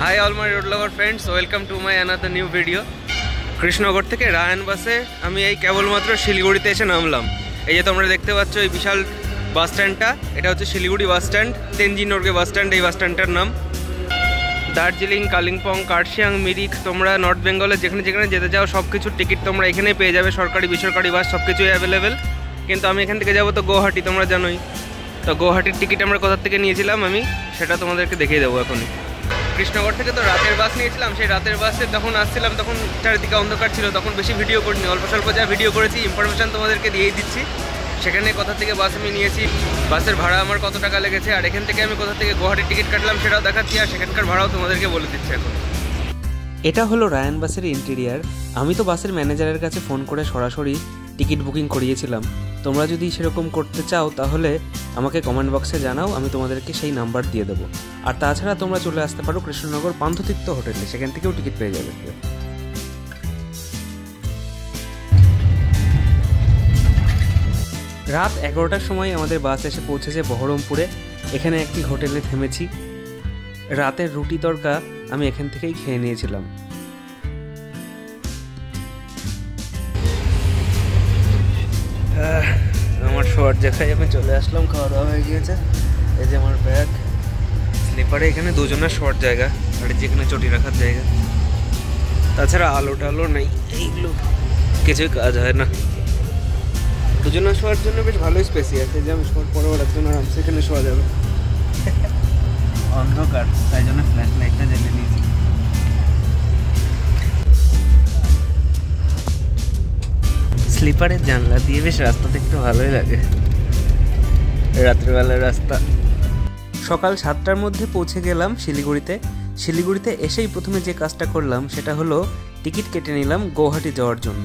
Hi all my road lover friends, welcome to my another new video. Krishnanagar থেকে Ryan বাসে আমি এই কেবলমাত্র শিলিগুড়িতে এসে নামলাম। এই যে তোমরা দেখতে পাচ্ছ এই বিশাল বাস স্ট্যান্ডটা, এটা হচ্ছে Siliguri bus stand, Tenzing Norgay bus stand. এই বাস স্ট্যান্ডটার নাম দার্জিলিং, কালিম্পং, কার্শিয়াং, মিরিক, তোমরা নর্থ বেঙ্গলে যেখানে যেখানে যেতে চাও সব কিছুর টিকিট তোমরা এখানেই পেয়ে যাবে। সরকারি বেসরকারি বাস সব কিছুই অ্যাভেলেবেল। কিন্তু আমি এখান থেকে যাবো তো গুয়াহাটি, তোমরা জানোই তো। গুয়াহাটির টিকিট আমরা কোথা থেকে নিয়েছিলাম আমি সেটা তোমাদেরকে দেখিয়ে দেবো এখনই। কৃষ্ণনগর থেকে তো রাতের বাস নিয়েছিলাম, সেই রাতের বাসে যখন আসছিলাম তখন চারিদিকে অন্ধকার ছিল, তখন বেশি ভিডিও করিনি, অল্প স্বল্প যা ভিডিও করেছি ইনফরমেশান তোমাদেরকে দিয়েই দিচ্ছি। সেখানে কোথা থেকে বাস আমি নিয়েছি, বাসের ভাড়া আমার কত টাকা লেগেছে, আর এখান থেকে আমি কোথা থেকে গুয়াহাটির টিকিট কাটলাম সেটাও দেখাচ্ছি, আর সেখানকার ভাড়াও তোমাদেরকে বলে দিচ্ছি এখন। এটা হলো রায়ান বাসের ইন্টেরিয়ার। আমি তো বাসের ম্যানেজারের কাছে ফোন করে সরাসরি টিকিট বুকিং করিয়েছিলাম। তোমরা যদি সেরকম করতে চাও তাহলে আমাকে কমেন্ট বক্সে জানাও, আমি তোমাদেরকে সেই নাম্বার দিয়ে দেবো। আর তাছাড়া তোমরা চলে আসতে পারো কৃষ্ণনগর পান্থতীর্থ হোটেলে, সেখান থেকেও টিকিট পেয়ে যাবে। রাত 11টার সময় আমাদের বাস এসে পৌঁছেছে বহরমপুরে। এখানে একটি হোটেলে থেমেছি। রাতের রুটি তড়কা আমি এখান থেকেই খেয়ে নিয়েছিলাম। আমার শোয়ার জায়গায় আমি চলে আসলাম, খাওয়া দাওয়া হয়ে গিয়েছে। এই যে আমার ব্যাগ, স্লিপারে এখানে দুজনের শোয়ার জায়গা, আর যেখানে চটি রাখার জায়গা। তাছাড়া আলো টালো নেই, এইগুলো কিছুই কাজ হয় না। দুজনের শোয়ার জন্য বেশ ভালোই স্পেসি আছে, যে আমি শোয়ার পরে ওর একজন আরামসে এখানে শোয়া যাবে। অন্ধকার, তাই জন্য ফ্ল্যাশ লাইটটা জ্বেলে নিয়েছি। স্লিপারের জানলা দিয়ে বেশ রাস্তা দেখতে ভালোই লাগে, রাত্রিবেলার রাস্তা। সকাল 7টার মধ্যে পৌঁছে গেলাম শিলিগুড়িতে। শিলিগুড়িতে এসেই প্রথমে যে কাজটা করলাম সেটা হলো টিকিট কেটে নিলাম গুয়াহাটি যাওয়ার জন্য।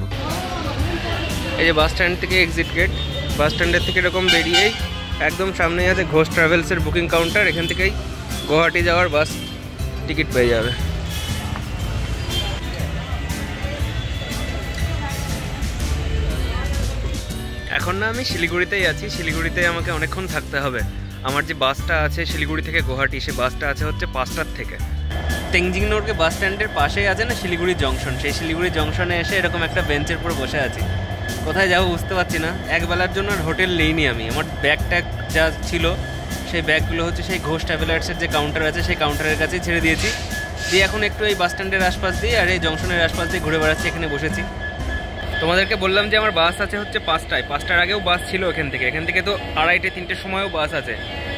এই যে বাস স্ট্যান্ড থেকে এক্সিট গেট, বাস স্ট্যান্ডের থেকে এরকম বেরিয়েই একদম সামনেই আছে ঘোষ ট্রাভেলসের বুকিং কাউন্টার। এখান থেকেই গুয়াহাটি যাওয়ার বাস টিকিট পেয়ে যাবে। এখন না আমি শিলিগুড়িতেই আছি। শিলিগুড়িতে আমাকে অনেকক্ষণ থাকতে হবে। আমার যে বাসটা আছে শিলিগুড়ি থেকে গুয়াহাটি, সে বাসটা আছে হচ্ছে 5টার থেকে। তেনজিং নর্গে বাস স্ট্যান্ডের পাশেই আছে না শিলিগুড়ি জংশন। সেই শিলিগুড়ি জংশনে এসে এরকম একটা বেঞ্চের উপর বসে আছি। কোথায় যাবো বুঝতে পারছি না। একবেলার জন্য আর হোটেল নেইনি আমি। আমার ব্যাগ ট্যাগ যা ছিল সেই ব্যাগগুলো হচ্ছে সেই ঘোষ ট্রাভেলার্সের যে কাউন্টার আছে সেই কাউন্টারের কাছেই ছেড়ে দিয়েছি। দিয়ে এখন একটু এই বাস স্ট্যান্ডের আশপাশ দিয়ে আর এই জংশনের আশপাশ দিয়ে ঘুরে বেড়াচ্ছি, এখানে বসেছি। তোমাদেরকে বললাম যে আমার বাস আছে হচ্ছে 5টায়। 5টার আগেও বাস ছিল এখান থেকে তো 2:30 3টের সময়ও বাস আছে।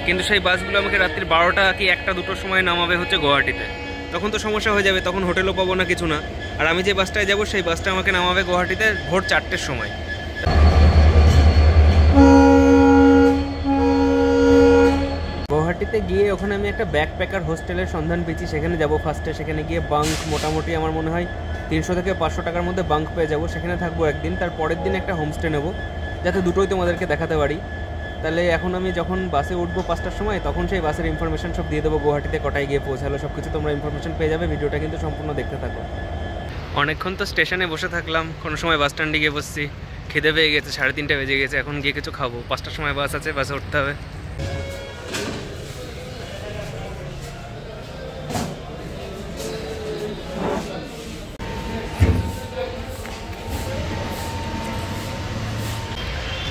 কিন্তু সেই বাসগুলো আমাকে রাত্রি 12টা কি 1টা 2টোর সময় নামাবে হচ্ছে গুয়াহাটিতে। তখন তো সমস্যা হয়ে যাবে, তখন হোটেলও পাবো না, কিছু না। আর আমি যে বাসটায় যাবো সেই বাসটা আমাকে নামাবে গুয়াহাটিতে ভোর 4টের সময়। গুয়াহাটিতে গিয়ে ওখানে আমি একটা ব্যাকপ্যাকার হোস্টেলের সন্ধান পেয়েছি, সেখানে যাব ফার্স্টে। সেখানে গিয়ে বাঙ্ক মোটামুটি আমার মনে হয় 300 থেকে 500 টাকার মধ্যে বাঙ্ক পেয়ে যাবো। সেখানে থাকবো একদিন, তার পরের দিন একটা হোমস্টে নেবো, যাতে দুটোই তোমাদেরকে দেখাতে পারি। তাহলে এখন আমি যখন বাসে উঠবো 5টার সময়, তখন সেই বাসের ইনফরমেশন সব দিয়ে দেবো, গুয়াহাটিতে কটায় গিয়ে পৌঁছালো সব কিছু তোমরা ইনফরমেশন পেয়ে যাবে। ভিডিওটা কিন্তু সম্পূর্ণ দেখতে থাকো। অনেকক্ষণ তো স্টেশনে বসে থাকলাম, কোনো সময় বাস স্ট্যান্ডে গিয়ে বসছি। খিদে পেয়ে গেছে, 3:30 বেজে গেছে। এখন গিয়ে কিছু খাবো, 5টার সময় বাস আছে, বাসে উঠতে হবে।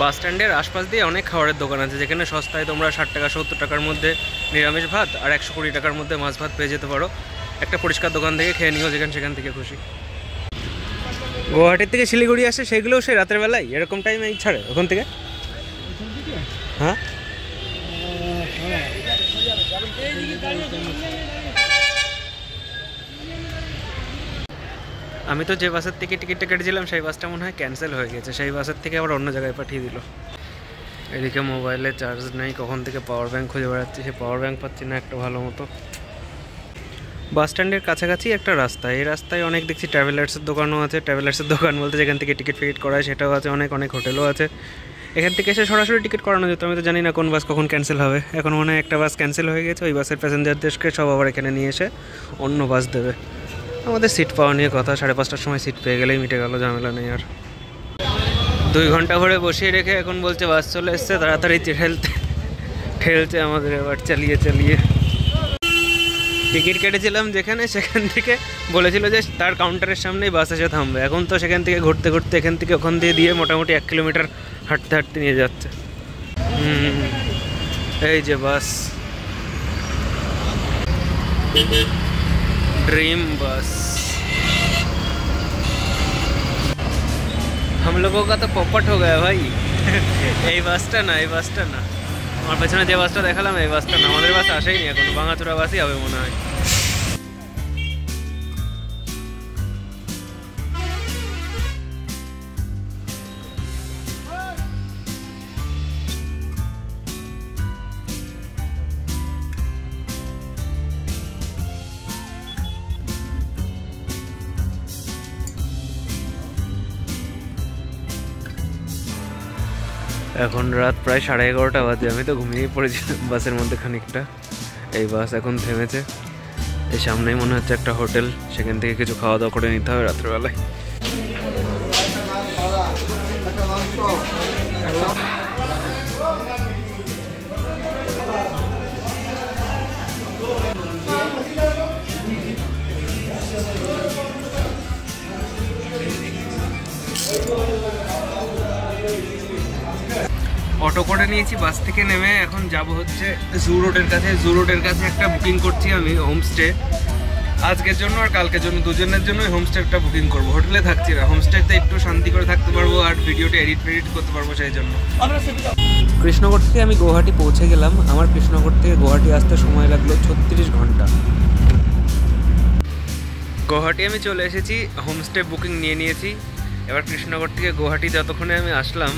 বাস স্ট্যান্ডের আশপাশ দিয়ে অনেক খাবারের দোকান আছে, যেখানে সস্তায় তোমরা 60 টাকা 70 টাকার মধ্যে নিরামিষ ভাত আর 120 টাকার মধ্যে মাছ ভাত পেয়ে যেতে পারো। একটা পরিষ্কার দোকান থেকে খেয়ে নিও, সেখান থেকে খুশি। গুয়াহাটির থেকে শিলিগুড়ি আসে সেগুলোও সেই রাতের বেলায় এরকম টাইমে ছাড়ে ওখান থেকে। হ্যাঁ, আমি তো যে বাসের থেকে টিকিটটা কেটেছিলাম সেই বাসটা মনে হয় ক্যান্সেল হয়ে গেছে। সেই বাসের থেকে আবার অন্য জায়গায় পাঠিয়ে দিল। এদিকে মোবাইলে চার্জ নেই, কখন থেকে পাওয়ার ব্যাঙ্ক খুঁজে বেড়াচ্ছি, সে পাওয়ার ব্যাঙ্ক পাচ্ছি না একটা ভালো মতো। বাস স্ট্যান্ডের কাছাকাছি একটা রাস্তা, এই রাস্তায় অনেক দেখছি ট্রাভেলার্সের দোকানও আছে। ট্রাভেলার্সের দোকান বলতে যেখান থেকে টিকিট ফিকিট করায় সেটাও আছে, অনেক হোটেলও আছে। এখান থেকে এসে সরাসরি টিকিট করানো যেত। আমি তো জানি না কোন বাস কখন ক্যান্সেল হবে। এখন মনে হয় একটা বাস ক্যান্সেল হয়ে গেছে, ওই বাসের প্যাসেঞ্জারদেরকে সব আবার এখানে নিয়ে এসে অন্য বাস দেবে। আমাদের সিট পাওয়া নিয়ে কথা, 5:30টার সময় সিট পেয়ে গেলেই মিটে গেল, ঝামেলা নেই আর। 2 ঘন্টা ভরে বসিয়ে রেখে এখন বলছে বাস চলে এসছে, তাড়াতাড়ি ঠেলছে আমাদের এবার চালিয়ে। টিকিট কেটেছিলাম যেখানে, সেখান থেকে বলেছিল যে তার কাউন্টারের সামনেই বাস এসে থামবে। এখন তো সেখান থেকে ঘুরতে ঘুরতে এখান থেকে ওখান দিয়ে মোটামুটি 1 কিলোমিটার হাঁটতে হাঁটতে নিয়ে যাচ্ছে। এই যে বাস, ड्रीम बस। हम लोगों का तो पोपट हो गया भाई। এই বাসটা না, এই বাসটা না, আমার পেছনে যে বাসটা দেখালাম এই বাসটা না, আমাদের বাস আসেই নি এখন, ভাঙাচোরা বাসই হবে মনে হয়। এখন রাত প্রায় 11:30 বাজে, আমি তো ঘুমিয়েই পড়েছিলাম বাসের মধ্যে খানিকটা। এই বাস এখন থেমেছে, এই সামনেই মনে হচ্ছে একটা হোটেল, সেখান থেকে কিছু খাওয়া দাওয়া করে নিতে হবে রাত্রেবেলায়। অটো করে নিয়েছি বাস থেকে নেমে, এখন যাব হচ্ছে জু রোডের কাছে। জু রোডের কাছে একটা বুকিং করছি আমি হোমস্টে, আজকের জন্য আর কালকের জন্য, দুজনের জন্য হোমস্টে একটা বুকিং করবো। হোটেলে থাকছি না, হোমস্টেতে একটু শান্তি করে থাকতে পারবো আর ভিডিওটা এডিট করতে পারবো, সেই জন্য। কৃষ্ণনগর থেকে আমি গুয়াহাটি পৌঁছে গেলাম। আমার কৃষ্ণনগর থেকে গুয়াহাটি আসতে সময় লাগলো 36 ঘন্টা। গুয়াহাটি আমি চলে এসেছি, হোমস্টে বুকিং নিয়ে নিয়েছি। এবার কৃষ্ণনগর থেকে গুয়াহাটি যতক্ষণে আমি আসলাম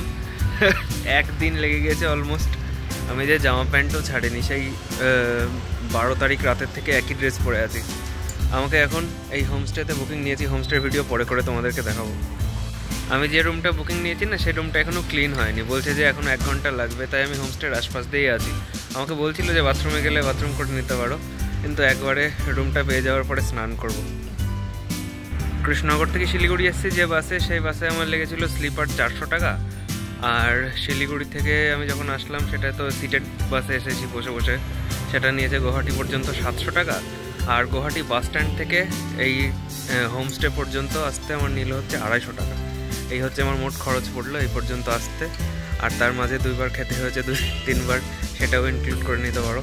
1 দিন লেগে গেছে অলমোস্ট। আমি যে জামা প্যান্টও ছাড়িনি, সেই 12 তারিখ রাতের থেকে একই ড্রেস পরে আছি। আমাকে এখন এই হোমস্টেতে বুকিং নিয়েছি, হোমস্টের ভিডিও পরে করে তোমাদেরকে দেখাবো। আমি যে রুমটা বুকিং নিয়েছি না, সেই রুমটা এখনও ক্লিন হয়নি, বলছে যে এখন 1 ঘন্টা লাগবে। তাই আমি হোমস্টের আশপাশ দিয়েই আছি। আমাকে বলছিল যে বাথরুমে গেলে বাথরুম করে নিতে পারো, কিন্তু একবারে রুমটা পেয়ে যাওয়ার পরে স্নান করব। কৃষ্ণনগর থেকে শিলিগুড়ি এসেছি যে বাসে, সেই বাসে আমার লেগেছিল স্লিপার 400 টাকা। আর শিলিগুড়ি থেকে আমি যখন আসলাম সেটা তো সিটেড বাসে এসেছি বসে বসে, সেটা নিয়েছে গুয়াহাটি পর্যন্ত 700 টাকা। আর গুয়াহাটি বাস স্ট্যান্ড থেকে এই হোমস্টে পর্যন্ত আসতে আমার নিল হচ্ছে 250 টাকা। এই হচ্ছে আমার মোট খরচ পড়লো এই পর্যন্ত আসতে। আর তার মাঝে 2 বার খেতে হয়েছে, 2-3 বার, সেটাও ইনক্লুড করে নিতে পারো।